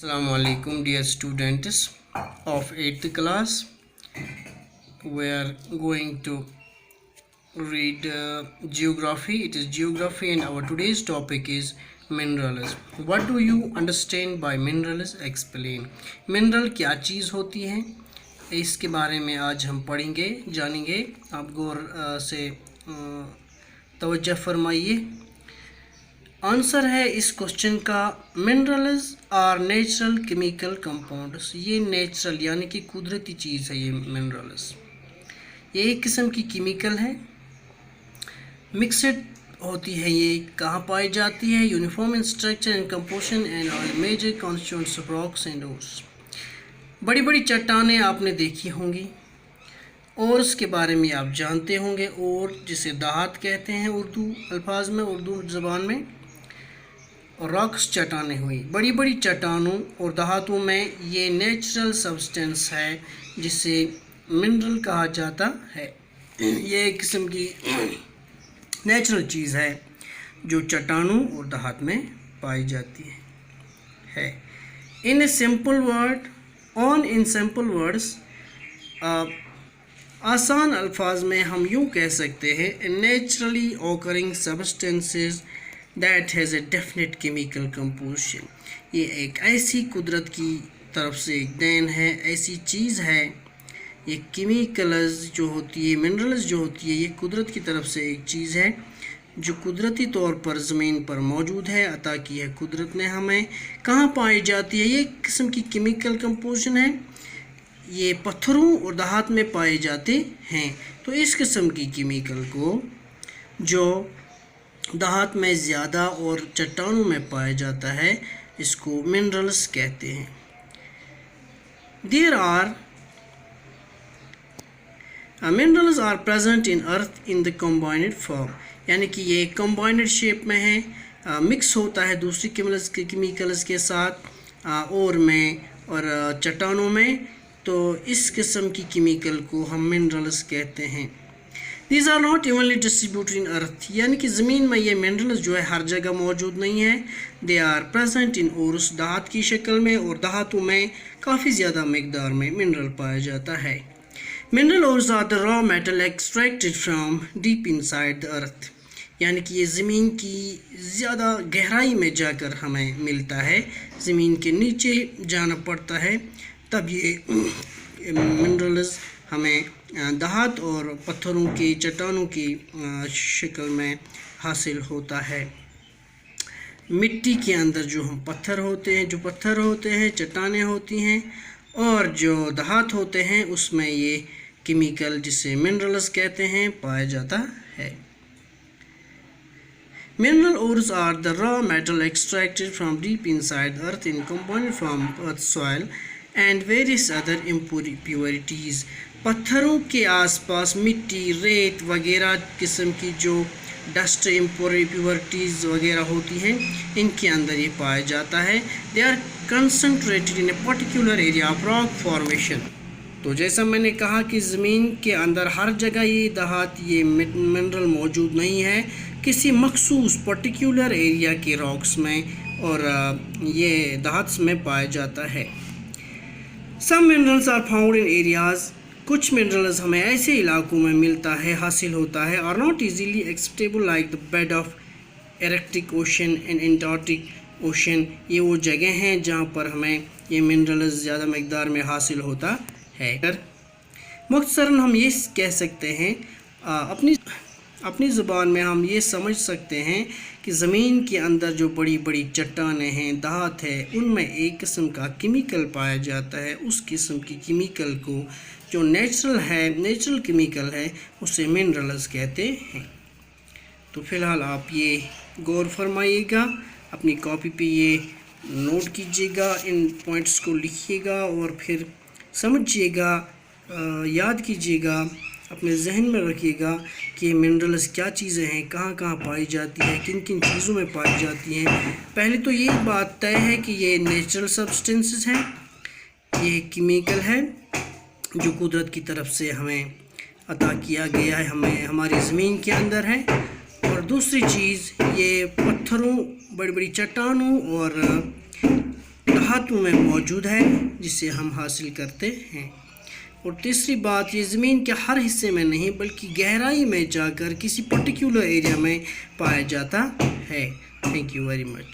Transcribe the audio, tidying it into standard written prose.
Assalamu alaikum dear students of 8th class. We are going to read geography. It is geography and our today's topic is minerals. What do you understand by minerals? Explain. Mineral क्या चीज़ होती है इसके बारे में आज हम पढ़ेंगे जानेंगे। आप गौर से तवज्जो फरमाइए। आंसर है इस क्वेश्चन का minerals are natural chemical compounds. ये नेचुरल यानी कि कुदरती चीज़ है। ये मिनरल्स ये एक किस्म की केमिकल है, मिक्सड होती है। ये कहाँ पाई जाती है? Uniform in structure and composition and all major constituents of rocks and ores. बड़ी बड़ी चट्टानें आपने देखी होंगी और उसके बारे में आप जानते होंगे। और जिसे दाहत कहते हैं उर्दू अल्फाज में, उर्दू ज़बान में। रॉक्स चट्टानें हुई, बड़ी बड़ी चट्टानों और धातुओं में ये नेचुरल सब्सटेंस है जिसे मिनरल कहा जाता है। ये एक किस्म की नेचुरल चीज़ है जो चट्टानों और धातु में पाई जाती है। इन सिंपल वर्ड्स आसान अल्फाज में हम यूँ कह सकते हैं naturally occurring substances that has a definite chemical composition. ये एक ऐसी कुदरत की तरफ से एक देन है, ऐसी चीज़ है। ये केमिकल्स जो होती है, मिनरल्स जो होती है, ये कुदरत की तरफ से एक चीज़ है जो कुदरती तौर पर ज़मीन पर मौजूद है, अता की है कुदरत ने हमें। कहाँ पाई जाती है? ये एक किस्म की केमिकल कंपोजिशन है। ये पत्थरों और धातु में पाए जाते हैं। तो इस किस्म की केमिकल को जो धातु में ज़्यादा और चट्टानों में पाया जाता है, इसको मिनरल्स कहते हैं। Minerals are present in earth in the combined form, यानी कि ये कम्बाइंड शेप में है, मिक्स होता है दूसरी केमिकल्स के साथ और में और चट्टानों में। तो इस किस्म की केमिकल को हम मिनरल्स कहते हैं। These are not evenly distributed in earth, यानी कि ज़मीन में ये मिनरल्स जो है हर जगह मौजूद नहीं है। They are present in ores, धातु की शक्ल में, और धातु में काफ़ी ज़्यादा मकदार में मिनरल पाया जाता है। Mineral ores are the raw metal extracted from deep inside the earth, यानी कि ये ज़मीन की ज़्यादा गहराई में जाकर हमें मिलता है, ज़मीन के नीचे जाना पड़ता है, तब ये मिनरल्स हमें धातु और पत्थरों की चट्टानों की शक्ल में हासिल होता है। मिट्टी के अंदर जो हम पत्थर होते हैं, चट्टानें होती हैं, और जो धातु होते हैं उसमें ये केमिकल जिसे मिनरल्स कहते हैं पाया जाता है। Mineral ores are the raw metal extracted from deep inside earth in component from earth soil and various other impurities। पत्थरों के आसपास मिट्टी, रेत वगैरह किस्म की जो डस्ट इम्प्योरिटीज़ वगैरह होती हैं, इनके अंदर ये पाया जाता है। They are concentrated in a particular area of rock formation. तो जैसा मैंने कहा कि ज़मीन के अंदर हर जगह ये मिनरल मौजूद नहीं है, किसी मखसूस पर्टिकुलर एरिया के रॉक्स में और ये धातु में पाया जाता है। Some minerals are found in areas, कुछ मिनरल्स हमें ऐसे इलाकों में मिलता है, हासिल होता है, और not easily acceptable like the bed of Arctic Ocean and Antarctic Ocean. ये वो जगह हैं जहाँ पर हमें ये मिनरल्स ज़्यादा मकदार में हासिल होता है। मुख्तसरन हम ये कह सकते हैं, अपनी ज़ुबान में हम ये समझ सकते हैं कि ज़मीन के अंदर जो बड़ी बड़ी चट्टानें हैं, धातु है, उनमें एक किस्म का केमिकल पाया जाता है। उस किस्म की केमिकल को जो नेचुरल केमिकल है, उसे मिनरल्स कहते हैं। तो फ़िलहाल आप ये गौर फरमाइएगा, अपनी कॉपी पे ये नोट कीजिएगा, इन पॉइंट्स को लिखिएगा और फिर समझिएगा, याद कीजिएगा, अपने जहन में रखिएगा कि मिनरल्स क्या चीज़ें हैं, कहाँ कहाँ पाई जाती है, किन किन चीज़ों में पाई जाती हैं। पहले तो ये बात तय है कि ये नेचुरल सब्सटेंसेस हैं, ये केमिकल है जो कुदरत की तरफ से हमें अता किया गया है, हमें हमारी ज़मीन के अंदर है। और दूसरी चीज़, ये पत्थरों, बड़ी बड़ी चट्टानों और دھاتوں میں موجود ہے جسے ہم حاصل کرتے ہیں۔ اور تیسری بات، یہ زمین کے ہر حصے میں نہیں بلکہ گہرائی میں جا کر کسی پرٹیکولر ایریا میں پایا جاتا ہے۔ Thank you very much.